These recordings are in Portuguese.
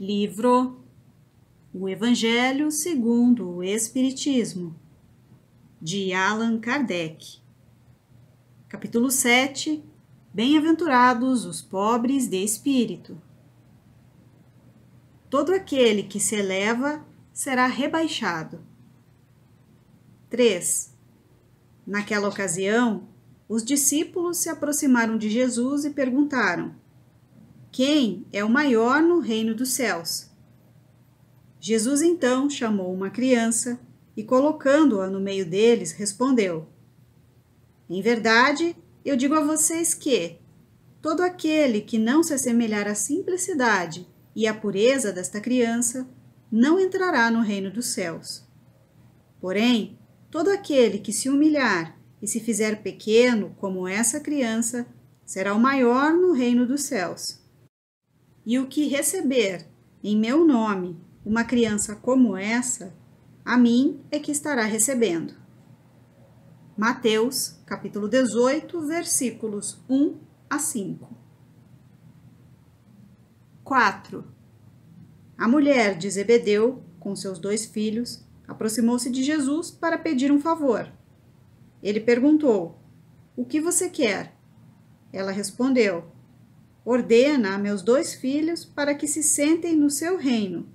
Livro O Evangelho segundo o Espiritismo, de Allan Kardec. Capítulo 7. Bem-aventurados os pobres de espírito. Todo aquele que se eleva será rebaixado. 3. Naquela ocasião, os discípulos se aproximaram de Jesus e perguntaram: quem é o maior no reino dos céus? Jesus então chamou uma criança e, colocando-a no meio deles, respondeu: em verdade, eu digo a vocês que todo aquele que não se assemelhar à simplicidade e à pureza desta criança não entrará no reino dos céus. Porém, todo aquele que se humilhar e se fizer pequeno como essa criança será o maior no reino dos céus. E o que receber em meu nome uma criança como essa, a mim é que estará recebendo. Mateus, capítulo 18, versículos 1 a 5. 4. A mulher de Zebedeu, com seus 2 filhos, aproximou-se de Jesus para pedir um favor. Ele perguntou: o que você quer? Ela respondeu: ordena a meus 2 filhos para que se sentem no seu reino,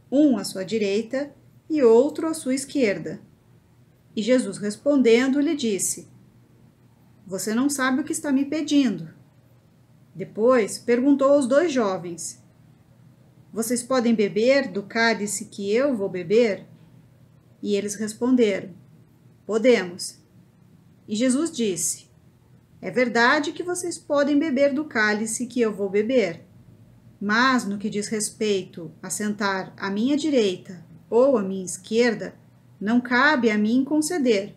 um à sua direita e outro à sua esquerda. E Jesus respondendo lhe disse: você não sabe o que está me pedindo. Depois perguntou aos 2 jovens: vocês podem beber do cálice que eu vou beber? E eles responderam: podemos. E Jesus disse: é verdade que vocês podem beber do cálice que eu vou beber, mas no que diz respeito a sentar à minha direita ou à minha esquerda, não cabe a mim conceder.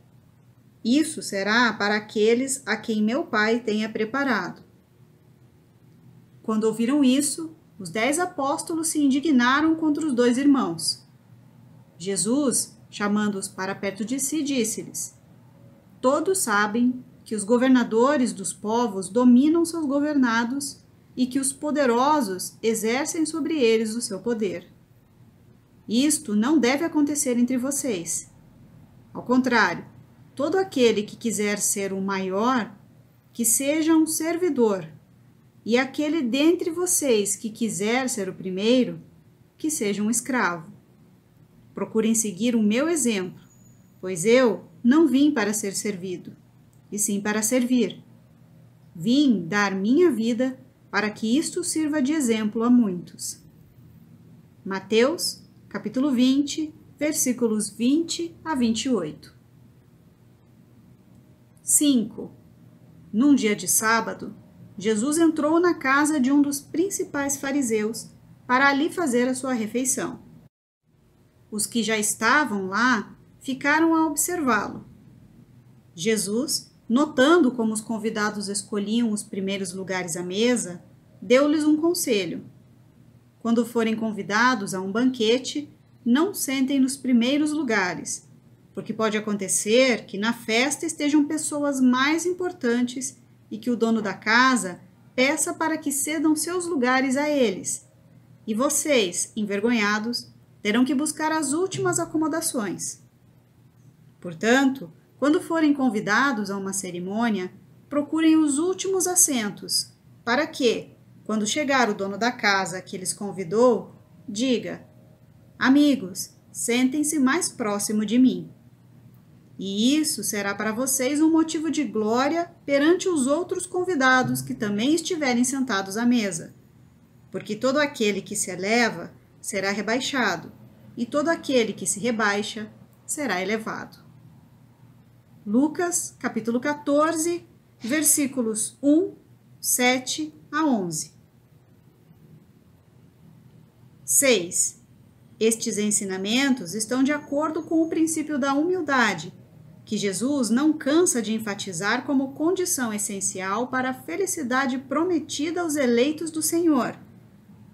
Isso será para aqueles a quem meu Pai tenha preparado. Quando ouviram isso, os 10 apóstolos se indignaram contra os 2 irmãos. Jesus, chamando-os para perto de si, disse-lhes: todos sabem que os governadores dos povos dominam seus governados e que os poderosos exercem sobre eles o seu poder. Isto não deve acontecer entre vocês. Ao contrário, todo aquele que quiser ser o maior, que seja um servidor, e aquele dentre vocês que quiser ser o primeiro, que seja um escravo. Procurem seguir o meu exemplo, pois eu não vim para ser servido, e sim para servir. Vim dar minha vida para que isto sirva de exemplo a muitos. Mateus, capítulo 20, versículos 20 a 28. 5. Num dia de sábado, Jesus entrou na casa de um dos principais fariseus para ali fazer a sua refeição. Os que já estavam lá ficaram a observá-lo. Jesus, notando como os convidados escolhiam os primeiros lugares à mesa, deu-lhes um conselho: quando forem convidados a um banquete, não sentem nos primeiros lugares, porque pode acontecer que na festa estejam pessoas mais importantes e que o dono da casa peça para que cedam seus lugares a eles, e vocês, envergonhados, terão que buscar as últimas acomodações. Portanto, quando forem convidados a uma cerimônia, procurem os últimos assentos, para que, quando chegar o dono da casa que lhes convidou, diga: amigos, sentem-se mais próximo de mim. E isso será para vocês um motivo de glória perante os outros convidados que também estiverem sentados à mesa. Porque todo aquele que se eleva será rebaixado, e todo aquele que se rebaixa será elevado. Lucas, capítulo 14, versículos 1, 7 a 11. 6. Estes ensinamentos estão de acordo com o princípio da humildade, que Jesus não cansa de enfatizar como condição essencial para a felicidade prometida aos eleitos do Senhor,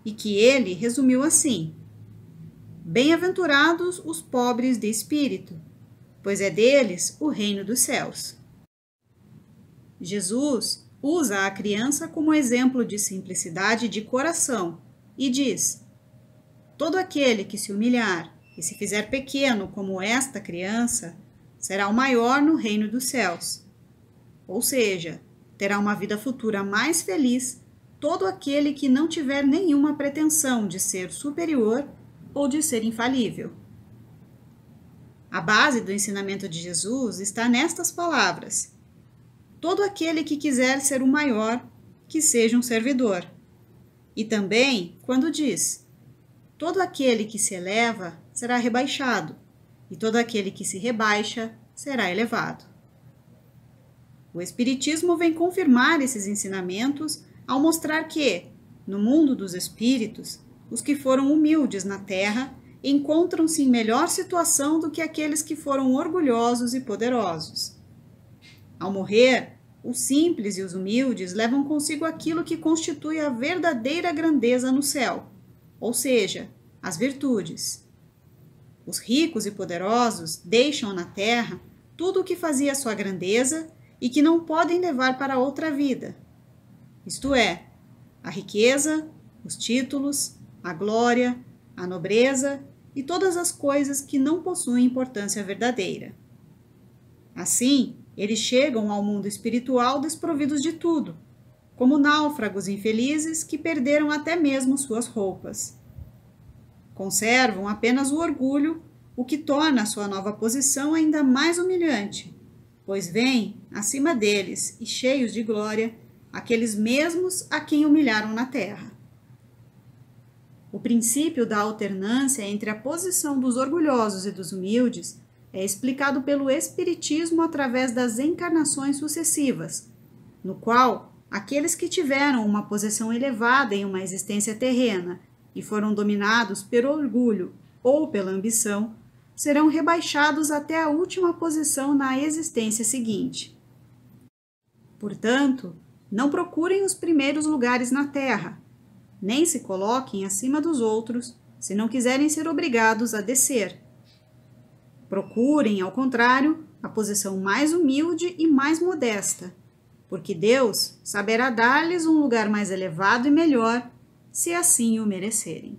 e que ele resumiu assim: bem-aventurados os pobres de espírito, pois é deles o reino dos céus. Jesus usa a criança como exemplo de simplicidade de coração e diz: Todo aquele que se humilhar e se fizer pequeno como esta criança, será o maior no reino dos céus. Ou seja, terá uma vida futura mais feliz todo aquele que não tiver nenhuma pretensão de ser superior ou de ser infalível. A base do ensinamento de Jesus está nestas palavras: todo aquele que quiser ser o maior, que seja um servidor. E também quando diz: todo aquele que se eleva será rebaixado, e todo aquele que se rebaixa será elevado. O Espiritismo vem confirmar esses ensinamentos ao mostrar que, no mundo dos espíritos, os que foram humildes na Terra encontram-se em melhor situação do que aqueles que foram orgulhosos e poderosos. Ao morrer, os simples e os humildes levam consigo aquilo que constitui a verdadeira grandeza no céu, ou seja, as virtudes. Os ricos e poderosos deixam na terra tudo o que fazia sua grandeza e que não podem levar para outra vida, isto é, a riqueza, os títulos, a glória, a nobreza e todas as coisas que não possuem importância verdadeira. Assim, eles chegam ao mundo espiritual desprovidos de tudo, como náufragos infelizes que perderam até mesmo suas roupas. Conservam apenas o orgulho, o que torna a sua nova posição ainda mais humilhante, pois vêm, acima deles e cheios de glória, aqueles mesmos a quem humilharam na terra. O princípio da alternância entre a posição dos orgulhosos e dos humildes é explicado pelo Espiritismo através das encarnações sucessivas, no qual aqueles que tiveram uma posição elevada em uma existência terrena e foram dominados pelo orgulho ou pela ambição, serão rebaixados até a última posição na existência seguinte. Portanto, não procurem os primeiros lugares na terra, nem se coloquem acima dos outros, se não quiserem ser obrigados a descer. Procurem, ao contrário, a posição mais humilde e mais modesta, porque Deus saberá dar-lhes um lugar mais elevado e melhor, se assim o merecerem.